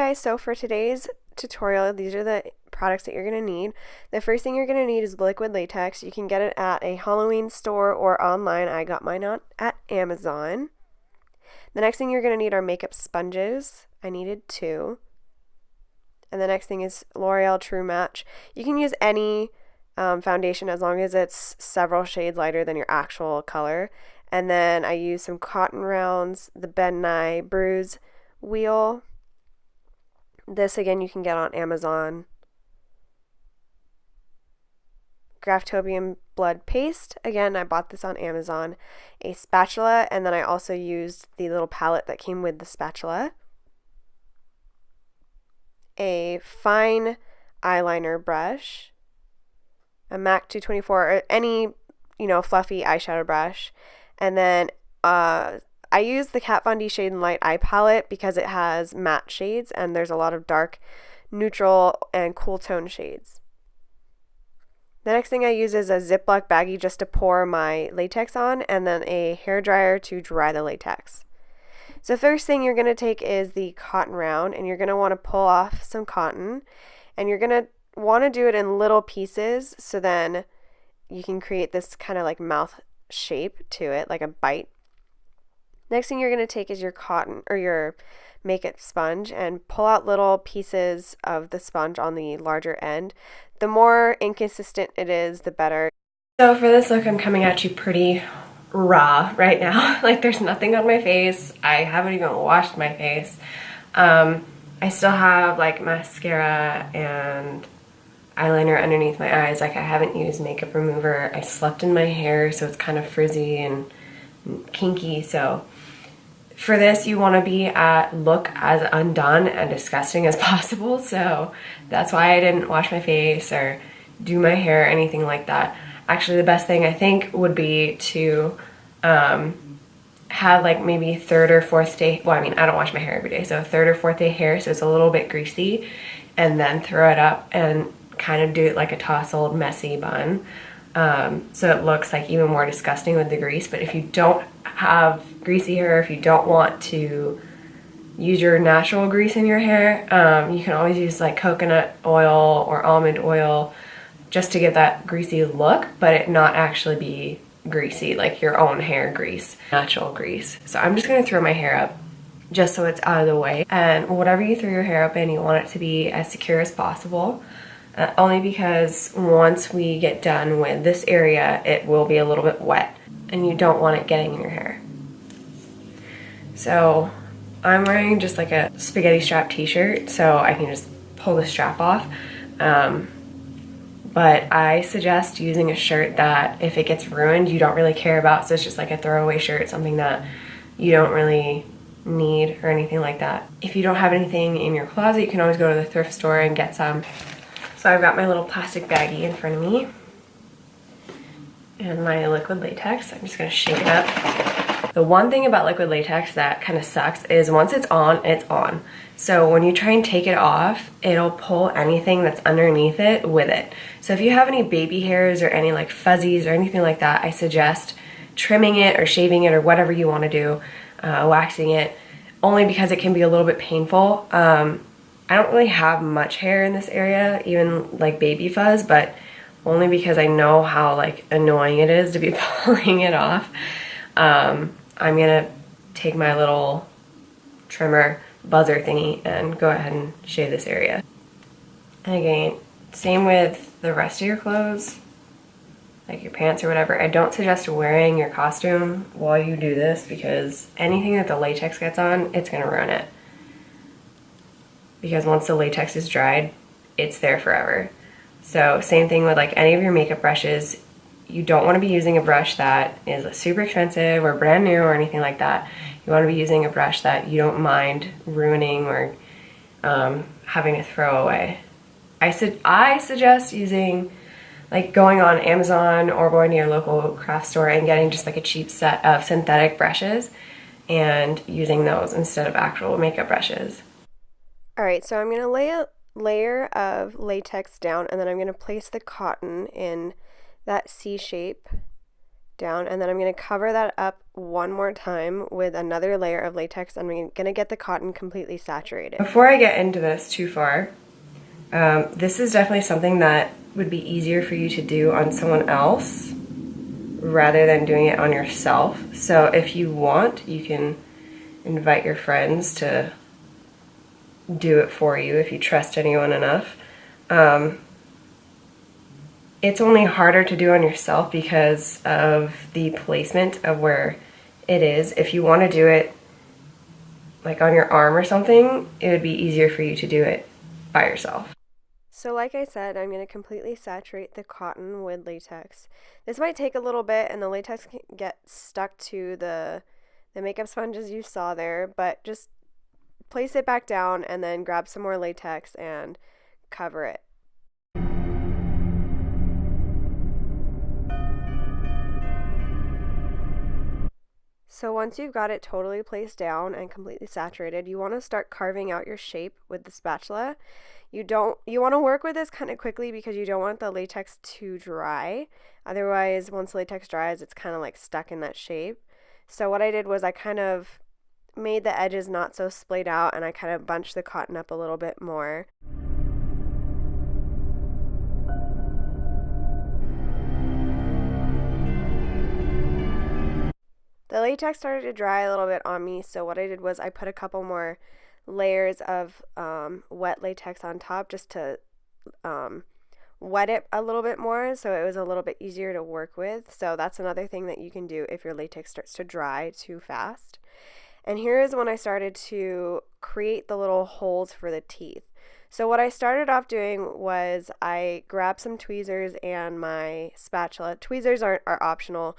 guys, so for today's tutorial, these are the products that you're going to need. The first thing you're going to need is liquid latex. You can get it at a Halloween store or online. I got mine at Amazon. The next thing you're going to need are makeup sponges. I needed 2. And the next thing is L'Oreal True Match. You can use any foundation as long as it's several shades lighter than your actual color. And then I used some cotton rounds, the Ben Nye Bruise Wheel. This again you can get on Amazon. Graftobium blood paste. Again, I bought this on Amazon. A spatula, and then I also used the little palette that came with the spatula. A fine eyeliner brush. A MAC 224 or any, fluffy eyeshadow brush. And then I use the Kat Von D Shade and Light eye palette because it has matte shades and there's a lot of dark, neutral, and cool tone shades. The next thing I use is a Ziploc baggie just to pour my latex on, and then a hairdryer to dry the latex. So first thing you're going to take is the cotton round, and you're going to want to pull off some cotton, and you're going to want to do it in little pieces so then you can create this kind of like mouth shape to it, like a bite. Next thing you're going to take is your cotton or your makeup sponge and pull out little pieces of the sponge on the larger end. The more inconsistent it is, the better. So for this look, I'm coming at you pretty raw right now. Like there's nothing on my face. I haven't even washed my face. I still have like mascara and eyeliner underneath my eyes. Like I haven't used makeup remover. I slept in my hair, so it's kind of frizzy and kinky. So for this, you want to look as undone and disgusting as possible. So that's why I didn't wash my face or do my hair or anything like that. Actually, the best thing I think would be to have like maybe 3rd or 4th day. Well, I mean, I don't wash my hair every day, so 3rd or 4th day hair, so it's a little bit greasy, and then throw it up and kind of do it like a tousled, messy bun. So it looks like even more disgusting with the grease. But if you don't have greasy hair, if you don't want to use your natural grease in your hair, you can always use like coconut oil or almond oil just to give that greasy look, but it not actually be greasy like your own hair grease, natural grease. So I'm just gonna throw my hair up just so it's out of the way. And whatever you throw your hair up in, you want it to be as secure as possible. Only because once we get done with this area, it will be a little bit wet and you don't want it getting in your hair. So I'm wearing just like a spaghetti strap t-shirt, so I can just pull the strap off. But I suggest using a shirt that if it gets ruined, you don't really care about. So it's just like a throwaway shirt, something that you don't really need or anything like that. If you don't have anything in your closet, you can always go to the thrift store and get some. So I've got my little plastic baggie in front of me and my liquid latex. I'm just gonna shake it up. The one thing about liquid latex that kind of sucks is once it's on, it's on. So when you try and take it off, it'll pull anything that's underneath it with it. So if you have any baby hairs or any like fuzzies or anything like that, I suggest trimming it or shaving it or whatever you want to do, waxing it, only because it can be a little bit painful. I don't really have much hair in this area, even like baby fuzz, but only because I know how like annoying it is to be pulling it off. I'm gonna take my little trimmer buzzer thingy and go ahead and shave this area. And again, same with the rest of your clothes, like your pants or whatever. I don't suggest wearing your costume while you do this because anything that the latex gets on, it's gonna ruin it. Because once the latex is dried, it's there forever. So same thing with like any of your makeup brushes. You don't want to be using a brush that is super expensive or brand new or anything like that. You want to be using a brush that you don't mind ruining or having to throw away. I suggest using, like going on Amazon or going to your local craft store and getting just like a cheap set of synthetic brushes and using those instead of actual makeup brushes. Alright, so I'm going to lay a layer of latex down, and then I'm going to place the cotton in that C shape down, and then I'm going to cover that up one more time with another layer of latex, and I'm going to get the cotton completely saturated. Before I get into this too far, this is definitely something that would be easier for you to do on someone else rather than doing it on yourself. So if you want, you can invite your friends to do it for you if you trust anyone enough. It's only harder to do on yourself because of the placement of where it is. If you want to do it like on your arm or something, it would be easier for you to do it by yourself. So like I said, I'm going to completely saturate the cotton with latex. This might take a little bit and the latex can get stuck to the makeup sponge as you saw there, but just place it back down and then grab some more latex and cover it. So once you've got it totally placed down and completely saturated, you want to start carving out your shape with the spatula. You want to work with this kind of quickly because you don't want the latex to dry. Otherwise, once latex dries, it's kind of like stuck in that shape. So what I did was I kind of made the edges not so splayed out, and I kind of bunched the cotton up a little bit more. The latex started to dry a little bit on me, so what I did was I put a couple more layers of wet latex on top just to wet it a little bit more so it was a little bit easier to work with. So that's another thing that you can do if your latex starts to dry too fast. And here is when I started to create the little holes for the teeth. So what I started off doing was I grabbed some tweezers and my spatula. Tweezers are optional.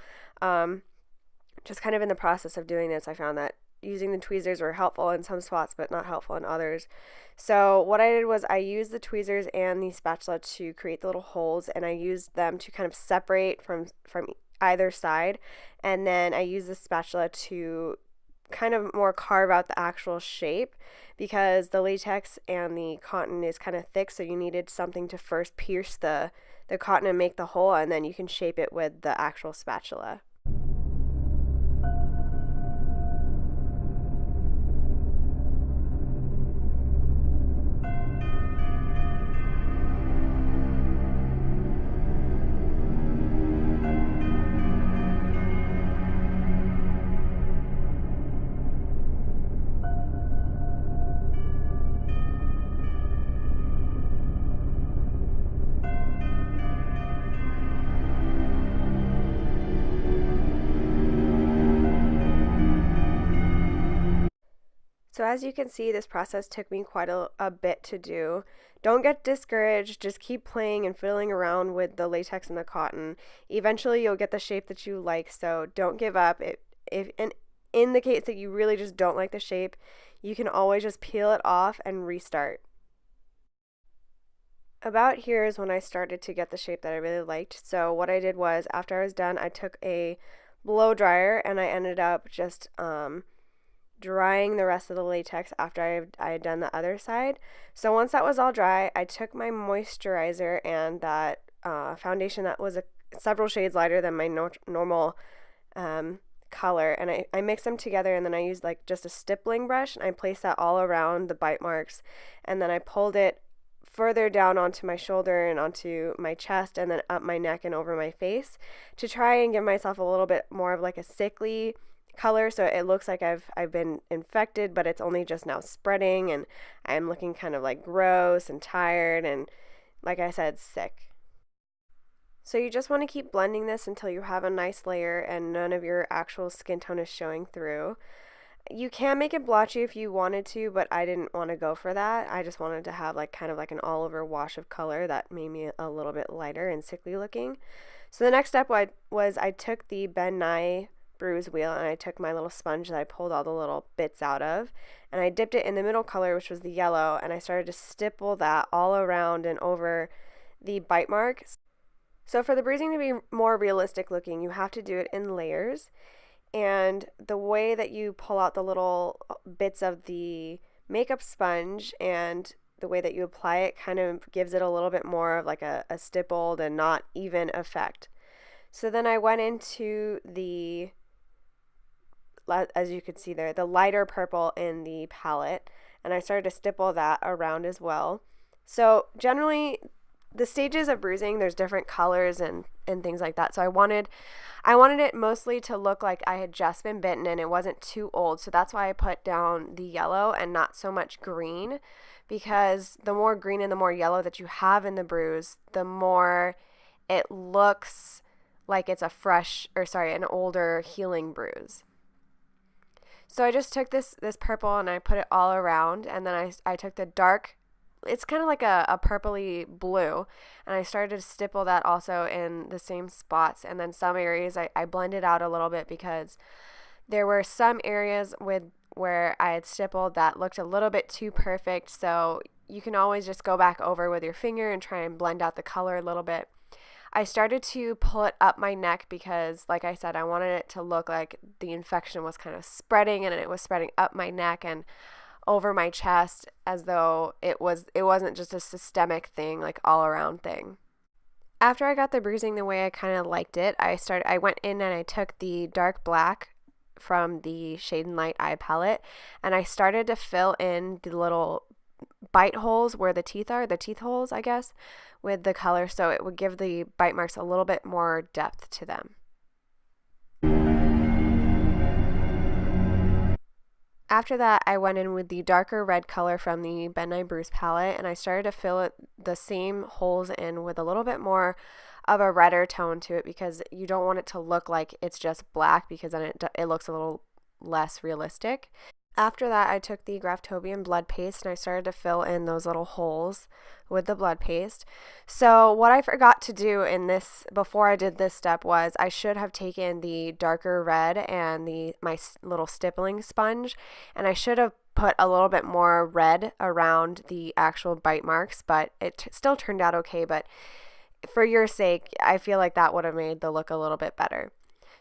Just kind of in the process of doing this, I found that using the tweezers were helpful in some spots but not helpful in others. So what I did was I used the tweezers and the spatula to create the little holes, and I used them to kind of separate from either side, and then I used the spatula to kind of more carve out the actual shape because the latex and the cotton is kind of thick, so you needed something to first pierce the cotton and make the hole, and then you can shape it with the actual spatula. So as you can see, this process took me quite a bit to do. Don't get discouraged, just keep playing and fiddling around with the latex and the cotton. Eventually you'll get the shape that you like, so don't give up. And in the case that you really just don't like the shape, you can always just peel it off and restart. About here is when I started to get the shape that I really liked. So what I did was, after I was done, I took a blow dryer and I ended up just drying the rest of the latex after I had done the other side. So once that was all dry, I took my moisturizer and that foundation that was several shades lighter than my normal color, and I mixed them together, and then I used like just a stippling brush and I placed that all around the bite marks, and then I pulled it further down onto my shoulder and onto my chest and then up my neck and over my face to try and give myself a little bit more of like a sickly color, so it looks like I've been infected, but it's only just now spreading and I'm looking kind of like gross and tired and, like I said, sick. So you just want to keep blending this until you have a nice layer and none of your actual skin tone is showing through. You can make it blotchy if you wanted to, but I didn't want to go for that. I just wanted to have like kind of like an all over wash of color that made me a little bit lighter and sickly looking. So the next step was I took the Ben Nye bruise wheel and I took my little sponge that I pulled all the little bits out of, and I dipped it in the middle color, which was the yellow, and I started to stipple that all around and over the bite marks. So for the bruising to be more realistic looking, you have to do it in layers, and the way that you pull out the little bits of the makeup sponge and the way that you apply it kind of gives it a little bit more of like a stippled and not even effect. So then I went into the, as you could see there, the lighter purple in the palette, and I started to stipple that around as well. So generally, the stages of bruising, there's different colors and things like that. So I wanted it mostly to look like I had just been bitten and it wasn't too old. So that's why I put down the yellow and not so much green, because the more green and the more yellow that you have in the bruise, the more it looks like it's an older healing bruise. So I just took this purple and I put it all around, and then I took the dark, it's kind of like a purpley blue, and I started to stipple that also in the same spots. And then some areas I blended out a little bit, because there were some areas where I had stippled that looked a little bit too perfect. So you can always just go back over with your finger and try and blend out the color a little bit. I started to pull it up my neck because, like I said, I wanted it to look like the infection was kind of spreading, and it was spreading up my neck and over my chest, as though it wasn't just a systemic thing, like all around thing. After I got the bruising the way I kind of liked it, I went in and I took the dark black from the Shade and Light eye palette, and I started to fill in the little bite holes where the teeth are, the teeth holes, I guess, with the color, so it would give the bite marks a little bit more depth to them. After that, I went in with the darker red color from the Ben Nye Bruise palette, and I started to fill the same holes in with a little bit more of a redder tone to it, because you don't want it to look like it's just black, because then it looks a little less realistic. After that, I took the Graftobian blood paste and I started to fill in those little holes with the blood paste. So what I forgot to do before I did this step was I should have taken the darker red and my little stippling sponge, and I should have put a little bit more red around the actual bite marks, but it still turned out okay. But for your sake, I feel like that would have made the look a little bit better.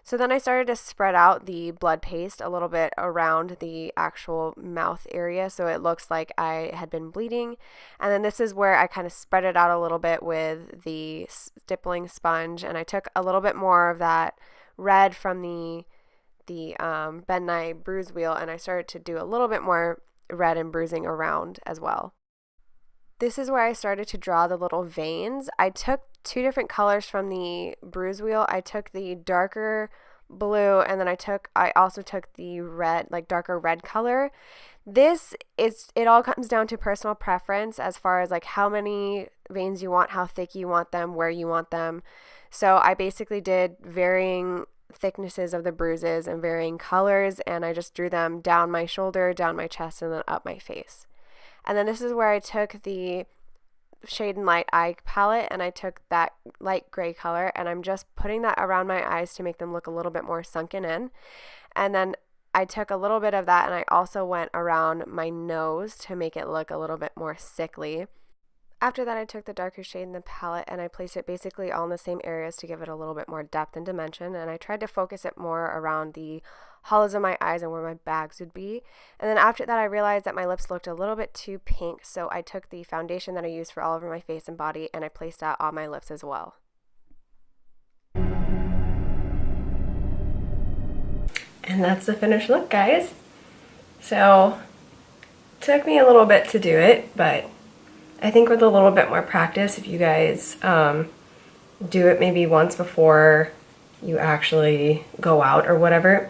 So then I started to spread out the blood paste a little bit around the actual mouth area, so it looks like I had been bleeding. And then this is where I kind of spread it out a little bit with the stippling sponge, and I took a little bit more of that red from the Ben Nye bruise wheel, and I started to do a little bit more red and bruising around as well. This is where I started to draw the little veins. I took two different colors from the bruise wheel. I took the darker blue, and then I also took the red, like darker red color. It all comes down to personal preference as far as like how many veins you want, how thick you want them, where you want them. So I basically did varying thicknesses of the bruises and varying colors, and I just drew them down my shoulder, down my chest, and then up my face. And then this is where I took the Shade and Light eye palette, and I took that light gray color, and I'm just putting that around my eyes to make them look a little bit more sunken in. And then I took a little bit of that, and I also went around my nose to make it look a little bit more sickly. After that, I took the darker shade in the palette and I placed it basically all in the same areas to give it a little bit more depth and dimension, and I tried to focus it more around the hollows of my eyes and where my bags would be. And then after that, I realized that my lips looked a little bit too pink, so I took the foundation that I used for all over my face and body and I placed that on my lips as well. And that's the finished look, guys. So, it took me a little bit to do it, but I think with a little bit more practice, if you guys do it maybe once before you actually go out or whatever,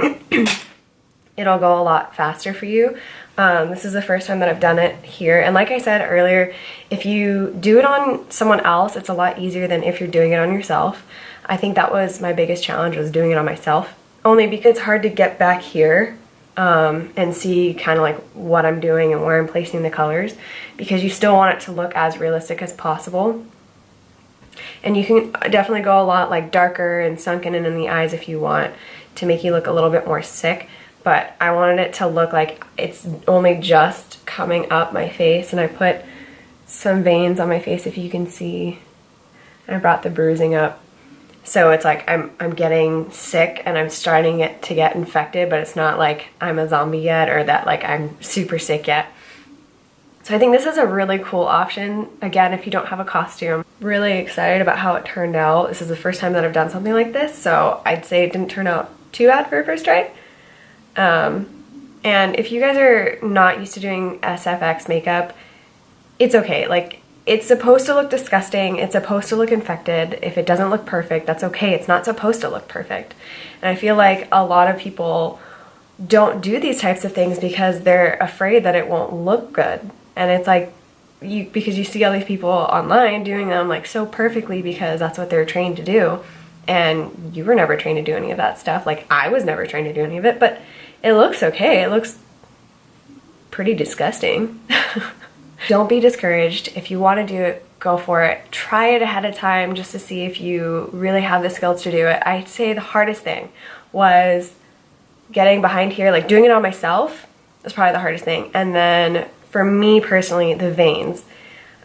it'll go a lot faster for you. This is the first time that I've done it here, and like I said earlier, if you do it on someone else, it's a lot easier than if you're doing it on yourself. I think that was my biggest challenge, was doing it on myself, only because it's hard to get back here and see kind of like what I'm doing and where I'm placing the colors, because you still want it to look as realistic as possible. And you can definitely go a lot like darker and sunken in the eyes if you want to make you look a little bit more sick, but I wanted it to look like it's only just coming up my face. And I put some veins on my face, if you can see. I brought the bruising up, so it's like I'm getting sick and I'm starting it to get infected, but it's not like I'm a zombie yet or that like I'm super sick yet. So I think this is a really cool option, again, if you don't have a costume. Really excited about how it turned out. This is the first time that I've done something like this, so I'd say it didn't turn out too bad for a first try. And if you guys are not used to doing SFX makeup, it's okay. Like, it's supposed to look disgusting. It's supposed to look infected. If it doesn't look perfect, that's okay. It's not supposed to look perfect. And I feel like a lot of people don't do these types of things because they're afraid that it won't look good. And it's like, because you see all these people online doing them like so perfectly because that's what they're trained to do. And you were never trained to do any of that stuff. Like, I was never trained to do any of it, but it looks okay. It looks pretty disgusting. Don't be discouraged. If you want to do it, go for it. Try it ahead of time just to see if you really have the skills to do it. I'd say the hardest thing was getting behind here, like doing it on myself was probably the hardest thing. And then for me personally, the veins,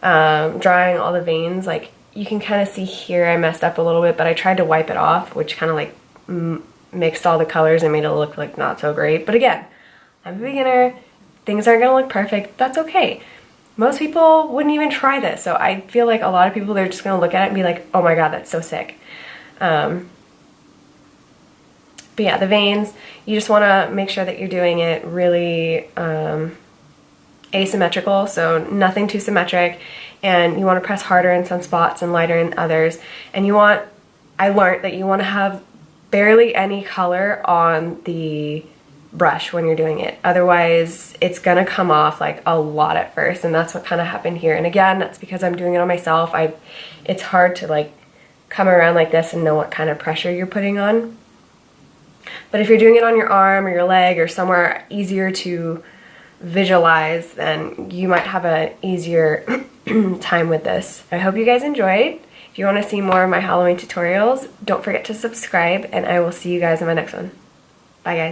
drawing all the veins, like you can kind of see here I messed up a little bit, but I tried to wipe it off, which kind of like mixed all the colors and made it look like not so great. But again, I'm a beginner. Things aren't gonna look perfect. That's okay. Most people wouldn't even try this. So I feel like a lot of people, they're just gonna look at it and be like, oh my God, that's so sick. But yeah, the veins, you just wanna make sure that you're doing it really asymmetrical, so nothing too symmetric, and you wanna press harder in some spots and lighter in others. And I learned that you wanna have barely any color on the brush when you're doing it. Otherwise, it's gonna come off like a lot at first, and that's what kind of happened here. And again, that's because I'm doing it on myself. It's hard to like come around like this and know what kind of pressure you're putting on. But if you're doing it on your arm or your leg or somewhere easier to visualize, then you might have an easier time with this. I hope you guys enjoyed. If you want to see more of my Halloween tutorials, don't forget to subscribe, and I will see you guys in my next one. Bye, guys.